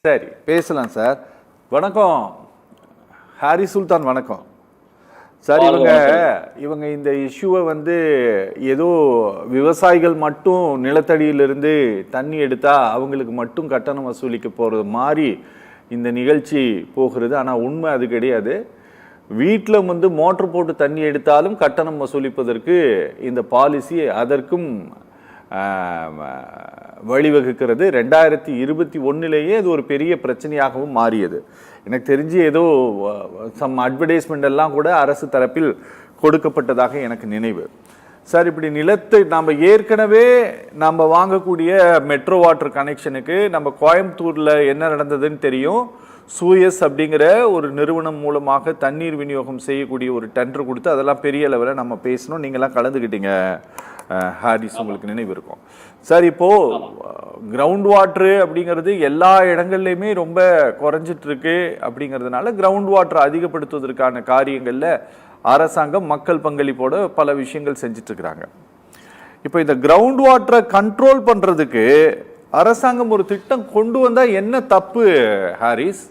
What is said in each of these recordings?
சரி, பேசலாம் சார். வணக்கம் ஹாரி சுல்தான். வணக்கம் சார். இவங்க இந்த இஷ்யூவை ஏதோ விவசாயிகள் மட்டும் நிலத்தடியிலிருந்து தண்ணி எடுத்தா அவங்களுக்கு மட்டும் கட்டணம் வசூலிக்க போகிறது மாதிரி இந்த நிகழ்ச்சி போகிறது. ஆனால் உண்மை அது கிடையாது. வீட்டில் மோட்டர் போட்டு தண்ணி எடுத்தாலும் கட்டணம் வசூலிப்பதற்கு இந்த பாலிசி அதற்கும் வழிவகுக்கிறது. 2021 அது ஒரு பெரிய பிரச்சனையாகவும் மாறியது. எனக்கு தெரிஞ்சு ஏதோ சம் அட்வர்டைஸ்மெண்ட் எல்லாம் கூட அரசு தரப்பில் கொடுக்கப்பட்டதாக எனக்கு நினைவு. சார், இப்படி நிலத்தை நம்ம ஏற்கனவே நம்ம வாங்கக்கூடிய மெட்ரோ வாட்டர் கனெக்ஷனுக்கு நம்ம கோயம்புத்தூரில் என்ன நடந்ததுன்னு தெரியும். சூயஸ் அப்படிங்கிற ஒரு நிறுவனம் மூலமாக தண்ணீர் விநியோகம் செய்யக்கூடிய ஒரு டெண்டர் கொடுத்து அதெல்லாம் பெரிய லெவலில் நம்ம பேசணும். நீங்கள்லாம் கலந்துக்கிட்டீங்க ஹாரிஸ், உங்களுக்கு நினைவு இருக்கும் சார். இப்போது கிரவுண்ட் வாட்ரு அப்படிங்கிறது எல்லா இடங்கள்லையுமே ரொம்ப குறைஞ்சிட்டு இருக்கு. அப்படிங்கிறதுனால கிரவுண்ட் வாட்டர் அதிகப்படுத்துவதற்கான காரியங்களில் அரசாங்கம் மக்கள் பங்களிப்போட பல விஷயங்கள் செஞ்சுட்டு இருக்கிறாங்க. இப்போ இந்த கிரவுண்ட் வாட்டரை கண்ட்ரோல் பண்ணுறதுக்கு அரசாங்கம் ஒரு திட்டம் கொண்டு வந்தா என்ன தப்பு ஹாரிஸ்?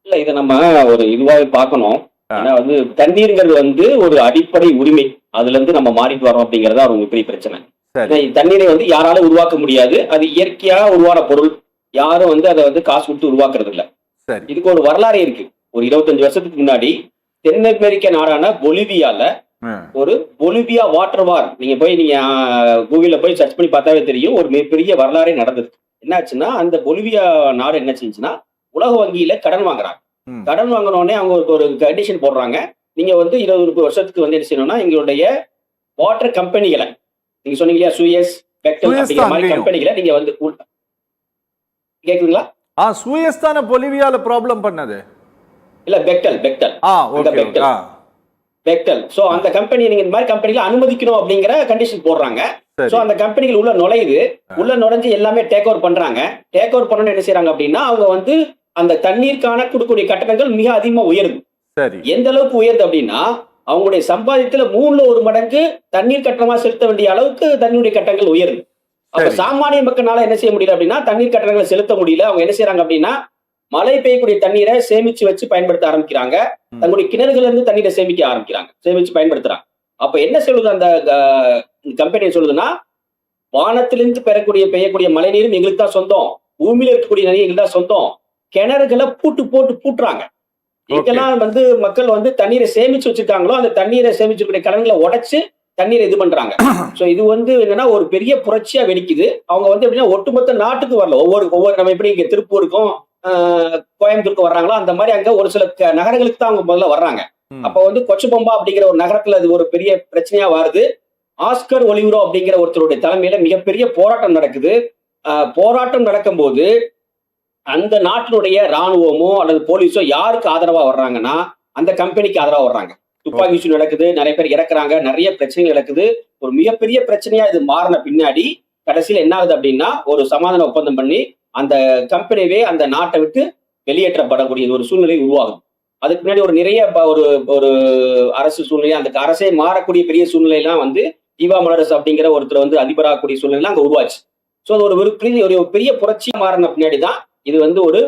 இல்ல, இதை நம்ம ஒரு இதுவாக பார்க்கணும். ஏன்னா தண்ணீர்ங்கிறது ஒரு அடிப்படை உரிமை. அதுல இருந்து நம்ம மாறிட்டு வரோம் அப்படிங்கறத ஒரு பெரிய பிரச்சனை. தண்ணீரை யாராலும் உருவாக்க முடியாது. அது இயற்கையா உருவான பொருள். யாரும் அதை காசு கொடுத்து உருவாக்குறது இல்ல. இதுக்கு ஒரு வரலாறு இருக்கு. ஒரு 25 வருஷத்துக்கு முன்னாடி தென் அமெரிக்க நாடான பொலிவியால ஒரு பொலிவியா வாட்டர் வார், நீங்க கூகுள்ல போய் சர்ச் பண்ணி பார்த்தாவே தெரியும். ஒரு மிகப்பெரிய வரலாறே நடந்தது. என்னாச்சுன்னா, அந்த பொலிவியா நாடு என்ன செஞ்சுன்னா, உலக வங்கியில கடன் வாங்குறாங்க. கடன் வாங்கினோடனே அவங்க ஒரு கண்டிஷன் போடுறாங்க. நீங்க 20 வருஷத்துக்கு என்ன செய்யணும்னா, எங்களுடைய வாட்டர் கம்பெனிகளை, நீங்க சொன்னீங்க இல்லையா, சூயஸ், பெக்டல் அப்படிங்கிற மாதிரி கம்பெனிகளை நீங்க கேக்குதுங்களா? சூயஸ் தானே பொலிவியால ப்ராப்ளம் பண்ணது? இல்ல, பெக்டல். சோ அந்த கம்பெனி நீங்க இந்த மாதிரி கம்பெனில அனுமதிக்கணும் அப்படிங்கிற கண்டிஷன் போடுறாங்க. சோ அந்த கம்பெனிகள் உள்ள நுழையுது. உள்ள நுழைஞ்சு எல்லாமே டேக் ஓவர் பண்றாங்க. டேக் ஓவர் பண்ணணும் என்ன செய்யறாங்க அப்படின்னா, அவங்க அந்த தண்ணீருக்கான கொடுக்கக்கூடிய கட்டணங்கள் மிக அதிகமா உயருது. எந்த அளவுக்கு உயருது அப்படின்னா, அவங்களுடைய சம்பாதியத்துல 3 மடங்கு தண்ணீர் கட்டணமா செலுத்த வேண்டிய அளவுக்கு தண்ணீருடைய கட்டணங்கள் உயருது. அப்ப சாமானிய மக்களால என்ன செய்ய முடியல அப்படின்னா, தண்ணீர் கட்டணங்களை செலுத்த முடியல. அவங்க என்ன செய்யறாங்க அப்படின்னா, மழை பெய்யக்கூடிய தண்ணீரை சேமிச்சு வச்சு பயன்படுத்த ஆரம்பிக்கிறாங்க. தங்களுடைய கிணறுகள் இருந்து தண்ணீரை சேமிச்சு பயன்படுத்துறாங்க. அப்ப என்ன சொல்லுது அந்த கம்பெனி சொல்லுதுன்னா, வானத்திலிருந்து பெய்யக்கூடிய மழை நீரும் எங்களுக்கு தான் சொந்தம், பூமியில இருக்கக்கூடிய நீர் எங்களுக்கு தான் சொந்தம். கிணறுகளை பூட்டுறாங்க. எங்கெல்லாம் மக்கள் தண்ணீரை சேமிச்சு வச்சிருக்காங்களோ அந்த தண்ணீரை சேமிச்சுக்கூடிய கடன்களை உடைச்சு தண்ணீரை இது பண்றாங்க. சோ இது என்னன்னா ஒரு பெரிய புரட்சியா வெடிக்குது. அவங்க எப்படின்னா ஒட்டுமொத்த நாட்டுக்கு வரல. ஒவ்வொரு நம்ம எப்படி இங்க திருப்பூருக்கும் கோயம்புத்தூருக்கு வர்றாங்களோ அந்த மாதிரி அங்க ஒரு சில நகரங்களுக்கு தான் அவங்க முதல்ல வர்றாங்க. அப்ப கொச்சபொம்பா அப்படிங்கிற ஒரு நகரத்துல அது ஒரு பெரிய பிரச்சனையா வருது. ஆஸ்கர் ஒலிவரோ அப்படிங்கிற ஒருத்தருடைய தலைமையில மிகப்பெரிய போராட்டம் நடக்குது. போராட்டம் நடக்கும்போது அந்த நாட்டினுடைய ராணுவமோ அல்லது போலீஸோ யாருக்கு ஆதரவா வர்றாங்கன்னா, அந்த கம்பெனிக்கு ஆதரவா வர்றாங்க. துப்பாக்கி சூடு நடக்குது, நிறைய பேர் இறக்குறாங்க, நிறைய பிரச்சனைகள் நடக்குது. ஒரு மிகப்பெரிய பிரச்சனையா இது மாறின பின்னாடி கடைசியில என்ன ஆகுது அப்படின்னா, ஒரு சமாதான ஒப்பந்தம் பண்ணி அந்த கம்பெனியவே அந்த நாட்டை விட்டு வெளியேற்றப்படக்கூடிய ஒரு சூழ்நிலை உருவாகும். அதுக்கு முன்னாடி ஒரு நிறைய ஒரு அரசு சூழ்நிலை, அந்த அரசே மாறக்கூடிய பெரிய சூழ்நிலை எல்லாம் ஈவா மொராரஸ் அப்படிங்கிற ஒருத்தர் அதிபராகக்கூடிய சூழ்நிலை அங்க உருவாச்சு. சோ அது ஒரு பெரிய புரட்சியா மாறின பின்னாடிதான் இது ஒரு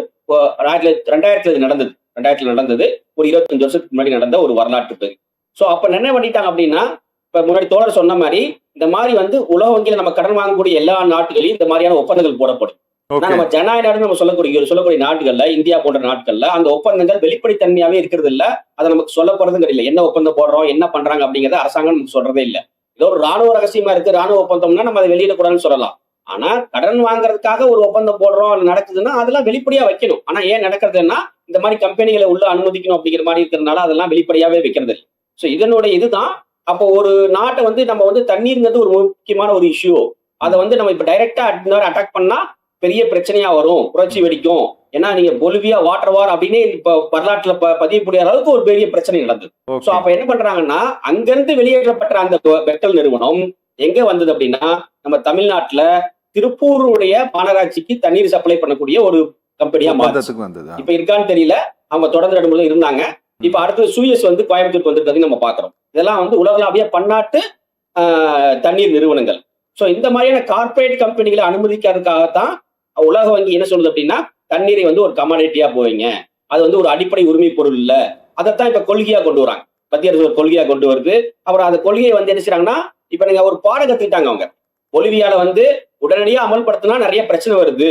2000 நடந்தது. 2000 நடந்தது. ஒரு 25 வருஷத்துக்கு முன்னாடி நடந்த ஒரு வரலாற்று பெரு. சோ அப்ப என்ன பண்ணிட்டாங்க அப்படின்னா, இப்ப முன்னாடி தோழர் சொன்ன மாதிரி இந்த மாதிரி உலக வங்கியில நம்ம கடன் வாங்கக்கூடிய எல்லா நாட்டுகளையும் இந்த மாதிரியான ஒப்பந்தங்கள் போடப்படும். நம்ம ஜனநாயக நாடு நம்ம சொல்லக்கூடிய நாட்டுகள்ல, இந்தியா போன்ற நாட்கள்ல அந்த ஒப்பந்தங்கள் வெளிப்படைத்தன்மையாவே இருக்கிறது இல்ல. அதை நமக்கு சொல்ல போறதும் கிடையாது. என்ன ஒப்பந்தம் போடுறோம், என்ன பண்றாங்க அப்படிங்கறத அரசாங்கம் நமக்கு சொல்றதே இல்ல. ஏதோ ஒரு ராணுவ ரகசியமா இருக்கு, ராணுவ ஒப்பந்தம்னா நம்ம அதை வெளியிடக்கூடாதுன்னு சொல்லலாம். ஆனா கடன் வாங்குறதுக்காக ஒரு ஒப்பந்தம் போடுறோம், அது நடக்குதுன்னா அதெல்லாம் வெளிப்படையா வைக்கணும். ஆனா ஏன் நடக்கிறதுன்னா, இந்த மாதிரி கம்பெனிகளை உள்ள அனுமதிக்கணும் அப்படிங்கிற மாதிரி இருக்கிறதுனால அதெல்லாம் வெளிப்படையாவே வைக்கிறது இல்லை. சோ இதனுடைய இதுதான். அப்போ ஒரு நாட்டை நம்ம தண்ணீர்ங்கிறது ஒரு முக்கியமான ஒரு இஷ்யூ. அதை நம்ம இப்ப டைரக்டா அட்டாக் பண்ணா பெரிய பிரச்சனையா வரும், புரட்சி வெடிக்கும். ஏன்னா நீங்க பொலிவியா வாட்டர் வார் அப்படின்னு இப்ப வரலாற்றுல பதியக்கூடிய அளவுக்கு ஒரு பெரிய பிரச்சனை நடந்தது. சோ அப்ப என்ன பண்றாங்கன்னா, அங்கிருந்து வெளியேற்றப்பட்ட அந்த பெக்டல் நிறுவனம் எங்க வந்தது அப்படின்னா, நம்ம தமிழ்நாட்டுல திருப்பூருடைய மாநகராட்சிக்கு தண்ணீர் சப்ளை பண்ணக்கூடிய ஒரு கம்பெனியா மாறிச்சு. இப்ப இருக்கான்னு தெரியல. அவங்க தொடர்ந்து 2 இருந்தாங்க. இப்ப அடுத்து சூயஸ் கோயம்புத்தூருக்கு வந்துருக்கிறதையும் நம்ம பாக்குறோம். இதெல்லாம் உலகளாவிய பன்னாட்டு தண்ணீர் நிறுவனங்கள். சோ இந்த மாதிரியான கார்பரேட் கம்பெனிகளை அனுமதிக்கிறதுக்காகத்தான் உலக வங்கி என்ன சொல்லுது அப்படின்னா தண்ணீரை வந்து ஒரு கமாடிட்டியா போவீங்க, அது வந்து ஒரு அடிப்படை உரிமை பொருள் இல்ல. அதைத்தான் இப்ப கொள்கையா கொண்டு வராங்க. மத்திய அரசு ஒரு கொள்கையா கொண்டு வருது. அப்புறம் அந்த கொள்கையை வந்து என்ன செய்றாங்கன்னா, இப்ப நீங்க ஒரு பாடம் கத்துக்கிட்டாங்க அவங்க. பொலிவியால வந்து உடனடியா அமல்படுத்தினா நிறைய பிரச்சனை வருது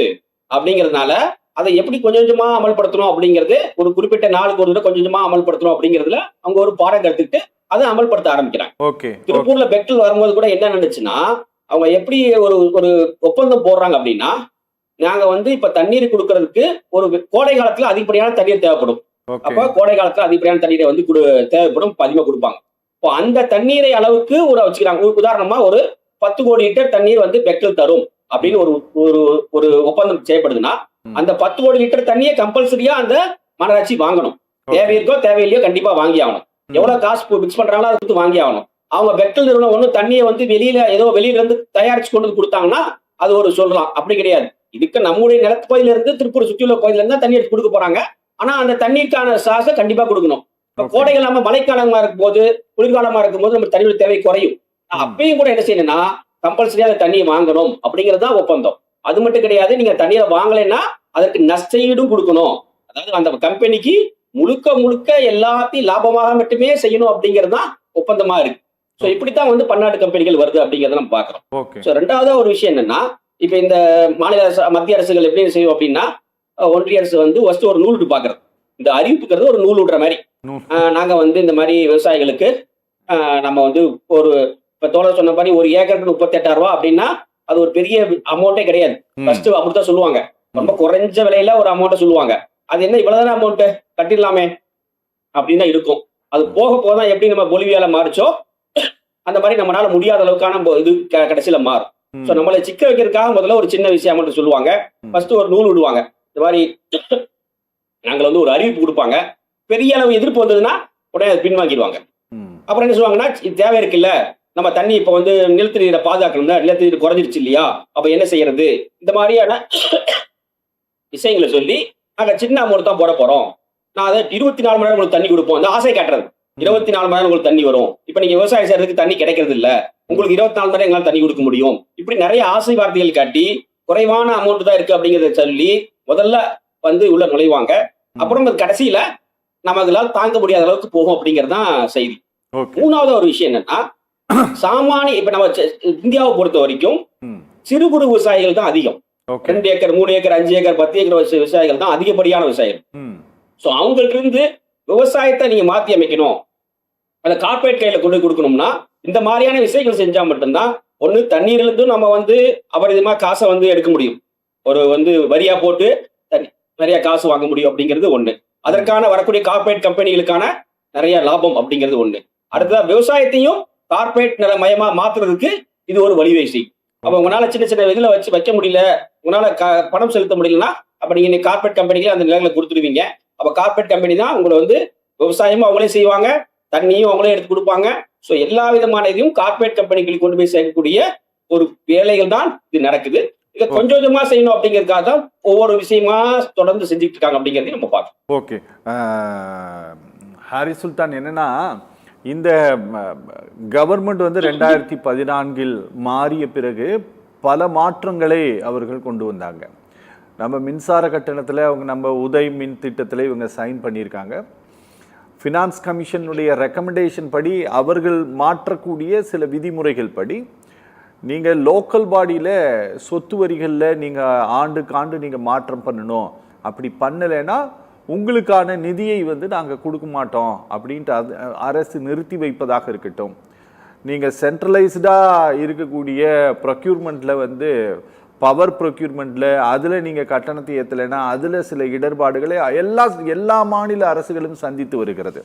அப்படிங்கிறதுனால, அதை எப்படி கொஞ்சம் கொஞ்சமா அமல்படுத்தணும் அப்படிங்கிறது, ஒரு குறிப்பிட்ட நாளுக்கு ஒரு தடவை கொஞ்சம் கொஞ்சமா அமல்படுத்தணும் அப்படிங்கிறதுல அவங்க ஒரு பாடம் கத்துக்கிட்டு அதை அமல்படுத்த ஆரம்பிக்கிறாங்க. ஓகே. திருப்பூர்ல பெட்ரோல் வரும்போது கூட என்ன நடந்துச்சுன்னா, அவங்க எப்படி ஒரு ஒரு ஒப்பந்தம் போடுறாங்க அப்படின்னா, நாங்க வந்து இப்ப தண்ணீர் கொடுக்கறதுக்கு ஒரு கோடை காலத்துல அதிகப்படியான தண்ணீர் தேவைப்படும். அப்ப கோடை காலத்துல அதிகப்படியான தண்ணீரை வந்து தேவைப்படும், அதிகமா கொடுப்பாங்க. இப்போ அந்த தண்ணீரை அளவுக்கு ஒரு வச்சுக்கிறாங்க. உதாரணமா ஒரு 10 கோடி லிட்டர் தண்ணீர் வந்து பெட்ரோல் தரும் அப்படின்னு ஒரு ஒரு ஒரு ஒப்பந்தம் செய்யப்படுதுன்னா, அந்த 10 கோடி லிட்டர் தண்ணியை கம்பல்சரியா அந்த மாநகராட்சி வாங்கணும். தேவை இருக்கோ தேவையில்லையோ கண்டிப்பா வாங்கி ஆகணும். எவ்வளவு காசு பிக்ஸ் பண்றாங்களோ அதை கொடுத்து வாங்கி ஆகணும். அவங்க பெட்ரோல் நிறுவனம் ஒன்றும் தண்ணியை வந்து வெளியில இருந்து தயாரிச்சு கொண்டு வந்து கொடுத்தாங்கன்னா அது ஒரு சொல்லலாம். அப்படி கிடையாது. இதுக்கு நம்முடைய நிலத்து பகுதியில இருந்து திருப்பூர் சுற்றியுள்ள பகுதியில இருந்து தண்ணி எடுத்து கொடுக்க போறாங்க. ஆனா அந்த தண்ணீருக்கான சாசை கண்டிப்பா கொடுக்கணும். இப்ப கோடை காலமா மழைக்காலமா இருக்கும் போது, குளிர்காலமா இருக்கும் போது நம்ம தண்ணீர் தேவை குறையும். அப்பயும் கூட என்ன செய்யணும்னா கம்பல்சரியா அந்த தண்ணியை வாங்கணும் அப்படிங்கிறது தான் ஒப்பந்தம். அது மட்டும் கிடையாது, நீங்க தண்ணீரை வாங்கலைன்னா அதற்கு நஷ்டஈடும் கொடுக்கணும். அதாவது அந்த கம்பெனிக்கு முழுக்க முழுக்க எல்லாத்தையும் லாபமாக மட்டுமே செய்யணும் அப்படிங்கிறது தான் ஒப்பந்தமா இருக்கு. சோ இப்படித்தான் வந்து பன்னாட்டு கம்பெனிகள் வருது அப்படிங்கறத நம்ம பாக்குறோம். சோ ரெண்டாவதா ஒரு விஷயம் என்னன்னா, இப்ப இந்த மாநில அரசு மத்திய அரசுகள் எப்படி செய்யும் அப்படின்னா, ஒன்றிய அரசு வந்து ஃபர்ஸ்ட் ஒரு நூல் பாக்குறது, இந்த அறிவிப்புங்கிறது ஒரு நூல் விடுற மாதிரி. நாங்க வந்து இந்த மாதிரி விவசாயிகளுக்கு நம்ம வந்து ஒரு இப்ப தோழர் சொன்ன மாதிரி ஒரு ஏக்கருக்கு 38,000 ரூபாய் அப்படின்னா அது ஒரு பெரிய அமௌண்ட்டே கிடையாது. ஃபர்ஸ்ட் அப்படித்தான் சொல்லுவாங்க. ரொம்ப குறைஞ்ச விலையில ஒரு அமௌண்ட்டை சொல்லுவாங்க. அது என்ன இவ்வளவுதான அமௌண்ட் கட்டிடலாமே அப்படின்னு தான் இருக்கும். அது போக போதான் எப்படி நம்ம பொலிவியால மாறிச்சோ அந்த மாதிரி நம்மளால முடியாத அளவுக்கான இது கடைசியில மாறும். சோ நம்மளை சிக்க வைக்கிறதுக்காக முதல்ல ஒரு சின்ன விஷயம் மட்டும் சொல்லுவாங்க. ஃபர்ஸ்ட் ஒரு நூல் விடுவாங்க. இந்த மாதிரி நாங்கள் வந்து ஒரு அறிவிப்பு கொடுப்பாங்க. பெரிய அளவு எதிர்ப்பு வந்ததுன்னா உடனே அதை பின்வாங்கிடுவாங்க. அப்புறம் என்ன சொல்லுவாங்கன்னா, இது தேவை இருக்குல்ல, நம்ம தண்ணி இப்ப வந்து நிலத்தடி நீரை பாதுகாக்கணும்ல, நிலத்தடி நீர் குறைஞ்சிருச்சு இல்லையா, அப்ப என்ன செய்யறது, இந்த மாதிரியான விஷயங்களை சொல்லி நாங்க சின்ன அமௌண்ட் தான் போட போறோம், நான் அதை 24 மணி நேரம் உங்களுக்கு தண்ணி கொடுப்போம், இந்த ஆசை காட்டுறது. 24 மணி நேரம் உங்களுக்கு தண்ணி வரும், இப்ப நீங்க விவசாயம் செய்யறதுக்கு தண்ணி கிடைக்கிறது இல்ல, உங்களுக்கு 24 மணி நேரம் எங்களால் தண்ணி கொடுக்க முடியும், இப்படி நிறைய ஆசை வார்த்தைகள் காட்டி குறைவான அமௌண்ட் தான் இருக்கு அப்படிங்கறத சொல்லி முதல்ல வந்து உள்ள நுழைவாங்க. அப்புறம் கடைசியில நமக்கு தாங்க முடியாத அளவுக்கு போகும் அப்படிங்கறதுதான் செய்தி. மூணாவது ஒரு விஷயம் என்னன்னா, சாமானிய இப்ப நம்ம இந்தியாவை பொறுத்த வரைக்கும் சிறு குறு விவசாயிகள் தான் அதிகம். 2 ஏக்கர் 3 ஏக்கர் 5 ஏக்கர் 10 ஏக்கர் விவசாயிகள் தான் அதிகப்படியான விவசாயிகள். சோ அவங்களுக்கு இருந்து விவசாயத்தை நீங்க மாத்தி அமைக்கணும், அந்த கார்பரேட் கையில கொண்டு கொடுக்கணும்னா இந்த மாதிரியான விஷயங்கள் செஞ்சா மட்டும்தான் ஒண்ணு தண்ணீர்ல இருந்தும் நம்ம வந்து அபரிதமா காசை வந்து எடுக்க முடியும், ஒரு வந்து வரியா போட்டு நிறைய காசு வாங்க முடியும் அப்படிங்கிறது ஒண்ணு. அதற்கான வரக்கூடிய கார்பரேட் கம்பெனிகளுக்கான நிறைய லாபம் அப்படிங்கிறது ஒண்ணு. அடுத்ததா விவசாயத்தையும் கார்பரேட் மயமா மாத்துறதுக்கு இது ஒரு வழிவகை. அப்ப உங்களால சின்ன சின்ன இதுல வச்சு வைக்க முடியல, உங்களால பணம் செலுத்த முடியலன்னா அப்ப நீங்க கார்பரேட் கம்பெனிக்கு அந்த நிலங்களை கொடுத்துருவீங்க. அப்ப கார்பரேட் கம்பெனி தான் உங்களை வந்து விவசாயமும் அவங்களே செய்வாங்க, தண்ணியும் அவங்களே எடுத்து கொடுப்பாங்க. சோ எல்லா விதமான இதையும் கார்பரேட் கம்பெனிகளுக்கு கொண்டு போய் சேர்க்கக்கூடிய ஒரு வேலைகள் தான் இது நடக்குது. இதை கொஞ்சம் கொஞ்சமா செய்யணும் அப்படிங்கிறதுக்காக தான் ஒவ்வொரு விஷயமா தொடர்ந்து செஞ்சுட்டு இருக்காங்க அப்படிங்கிறதையும் நம்ம பார்க்கணும். ஓகே, ஹாரிஸ் சுல்தான், என்னன்னா இந்த கவர்மெண்ட் வந்து 2014 மாறிய பிறகு பல மாற்றங்களை அவர்கள் கொண்டு வந்தாங்க. நம்ம மின்சார கட்டணத்தில் அவங்க நம்ம உதய் மின் திட்டத்தில் இவங்க சைன் பண்ணியிருக்காங்க. ஃபினான்ஸ் கமிஷனுடைய ரெக்கமெண்டேஷன் படி அவர்கள் மாற்றக்கூடிய சில விதிமுறைகள் படி நீங்கள் லோக்கல் பாடியில் சொத்து வரிகளில் நீங்கள் ஆண்டுக்காண்டு நீங்கள் மாற்றம் பண்ணணும், அப்படி பண்ணலைன்னா உங்களுக்கான நிதியை வந்து நாங்கள் கொடுக்க மாட்டோம் அப்படின்ட்டு அரசு நிறுத்தி வைப்பதாக இருக்கட்டும். நீங்கள் சென்ட்ரலைஸ்டாக இருக்கக்கூடிய ப்ரொக்யூர்மெண்ட்டில் வந்து பவர் ப்ரொக்யூர்மெண்ட்டில் அதில் நீங்கள் கட்டணத்தை ஏற்றலைன்னா அதில் சில இடர்பாடுகளை எல்லா மாநில அரசுகளும் சந்தித்து வருகிறது.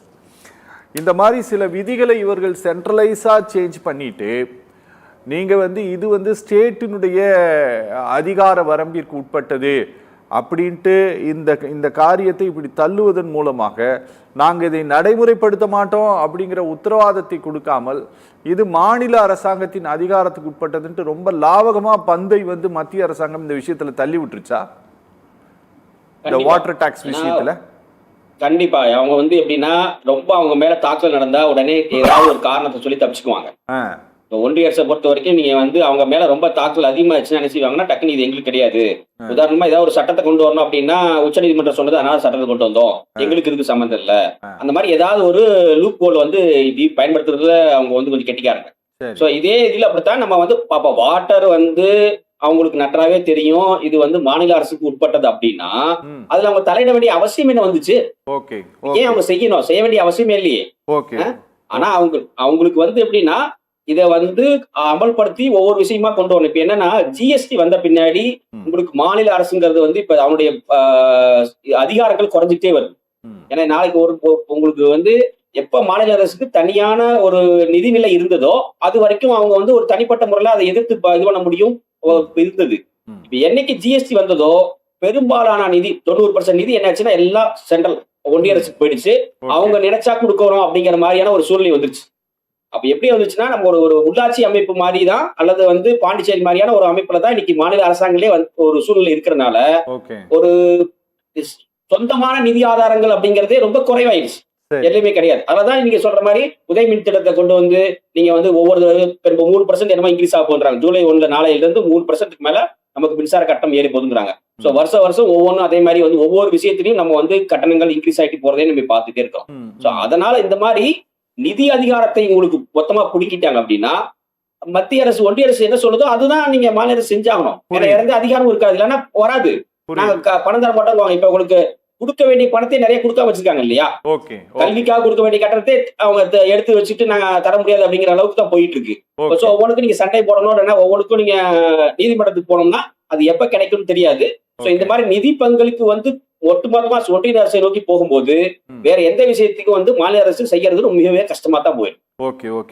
இந்த மாதிரி சில விதிகளை இவர்கள் சென்ட்ரலைஸாக சேஞ்ச் பண்ணிட்டு நீங்கள் வந்து இது வந்து ஸ்டேட்டினுடைய அதிகார வரம்பிற்கு உட்பட்டது அப்படின்ட்டு இந்த காரியத்தை இப்படி தள்ளுவதன் மூலமாக நாங்கள் இதை நடைமுறைப்படுத்த மாட்டோம் அப்படிங்கிற உத்தரவாதத்தை கொடுக்காமல் இது மாநில அரசாங்கத்தின் அதிகாரத்துக்கு உட்பட்டதுன்ட்டு ரொம்ப லாவகமாக பந்தை வந்து மத்திய அரசாங்கம் இந்த விஷயத்துல தள்ளி விட்டுருச்சா? இந்த வாட்டர் டாக்ஸ் விஷயத்துல கண்டிப்பா அவங்க வந்து எப்படின்னா ரொம்ப அவங்க மேல தாக்கல் நடந்தா உடனே ஏதாவது ஒரு காரணத்தை சொல்லி தப்பிச்சுக்குவாங்க. இப்போ ஒன்றிய அரசை பொறுத்த வரைக்கும் நீங்க வந்து அவங்க மேல ரொம்ப தாக்கல் அதிகமாச்சுன்னா என்ன செய்வாங்கன்னா, டக்குன்னு இது எங்களுக்கு கிடையாது. உதாரணமா ஏதாவது ஒரு சட்டத்தை கொண்டு வரணும் அப்படின்னா, உச்சநீதிமன்றம் சொன்னது அதனால சட்டத்தை கொண்டு வந்தோம், எங்களுக்கு இதுக்கு சம்மந்தம் இல்ல. அந்த மாதிரி ஏதாவது ஒரு லூப் ஹோல் வந்து இது பயன்படுத்துறதுல அவங்க வந்து கொஞ்சம் கெட்டிக்காரங்க. சோ இதே இதுல அப்படித்தான் நம்ம வந்து பாப்பா வாட்டர் வந்து அவங்களுக்கு நன்றாவே தெரியும் இது வந்து மாநில அரசுக்கு உட்பட்டது அப்படின்னா, அதுல அவங்க தலையிட வேண்டிய அவசியம் என்ன வந்துச்சு? ஏன் அவங்க செய்யணும்? செய்ய வேண்டிய அவசியமே இல்லையே. ஆனா அவங்களுக்கு வந்து எப்படின்னா, இத வந்து அமல்படுத்தி ஒவ்வொரு விஷயமா கொண்டு வரணும். இப்ப என்னன்னா, ஜிஎஸ்டி வந்த பின்னாடி உங்களுக்கு மாநில அரசுங்கிறது வந்து இப்ப அவனுடைய அதிகாரங்கள் குறைஞ்சிட்டே வருது. ஏன்னா நாளைக்கு உங்களுக்கு வந்து எப்ப மாநில அரசுக்கு தனியான ஒரு நிதிநிலை இருந்ததோ அது வரைக்கும் அவங்க வந்து ஒரு தனிப்பட்ட முறையில அதை எதிர்த்து இது பண்ண முடியும் இருந்தது. இப்ப என்னைக்கு ஜிஎஸ்டி வந்ததோ பெரும்பாலான நிதி 90% நிதி என்னாச்சுன்னா எல்லாம் சென்ட்ரல் ஒன்றிய அரசுக்கு போயிடுச்சு. அவங்க நினைச்சா கொடுக்கணும் அப்படிங்கிற மாதிரியான ஒரு சூழ்நிலை வந்துருச்சு. அப்ப எப்படி வந்துச்சுன்னா நம்ம ஒரு உள்ளாட்சி அமைப்பு மாதிரி தான், அல்லது வந்து பாண்டிச்சேரி மாதிரியான ஒரு அமைப்புல தான் இன்னைக்கு மாநில அரசாங்களே ஒரு சூழ்நிலை இருக்கிறதுனால ஒரு சொந்தமான நிதி ஆதாரங்கள் அப்படிங்கறதே ரொம்ப குறைவாயிடுச்சு. எதுவுமே கிடையாது. அதான் நீங்க சொல்ற மாதிரி உதய மின் திட்டத்தை கொண்டு வந்து நீங்க வந்து ஒவ்வொரு 3% என்னமோ இன்க்ரீஸ் ஆக போன்றாங்க. ஜூலை 1 நாளையில இருந்து 3% மேல நமக்கு மின்சார கட்டணம் ஏறி போதுங்கிறாங்க. சோ வருஷம் ஒவ்வொன்றும் அதே மாதிரி வந்து ஒவ்வொரு விஷயத்திலையும் நம்ம வந்து கட்டணங்கள் இன்க்ரீஸ் ஆகிட்டு போறதே நம்ம பார்த்துட்டே இருக்கோம். சோ அதனால இந்த மாதிரி நிதி அதிகாரத்தை உங்களுக்கு மொத்தமா புடிக்கிட்டாங்க அப்படின்னா, மத்திய அரசு ஒன்றிய அரசு என்ன சொல்லுதோ அதுதான் நீங்க மாநில அரசு செஞ்சாகணும். வேற எந்த அதிகாரமும் இருக்காது. இல்லைன்னா வராது. நாங்க பணம் தர மாட்டோம். இப்ப உங்களுக்கு கொடுக்க வேண்டிய பணத்தை நிறைய கொடுக்காம வச்சிருக்காங்க இல்லையா? கல்விக்காக கொடுக்க வேண்டிய கட்டணத்தை அவங்க எடுத்து வச்சுட்டு நாங்க தர முடியாது அப்படிங்கிற அளவுக்கு தான் போயிட்டு இருக்கு. சோ ஒவ்வொன்றுக்கும் நீங்க சண்டை போடணும், ஒவ்வொன்றுக்கும் நீங்க நீதிமன்றத்துக்கு போனோம்னா அது எப்ப கிடைக்கும்னு தெரியாது. சோ இந்த மாதிரி நிதி பங்களிப்பு வந்து ஒட்டுமொத்தமா ஒன்றிய அரசை நோக்கி போகும்போது வேற எந்த விஷயத்துக்கும் வந்து மாநில அரசு செய்யறது மிகவே கஷ்டமா தான் போயிடும்.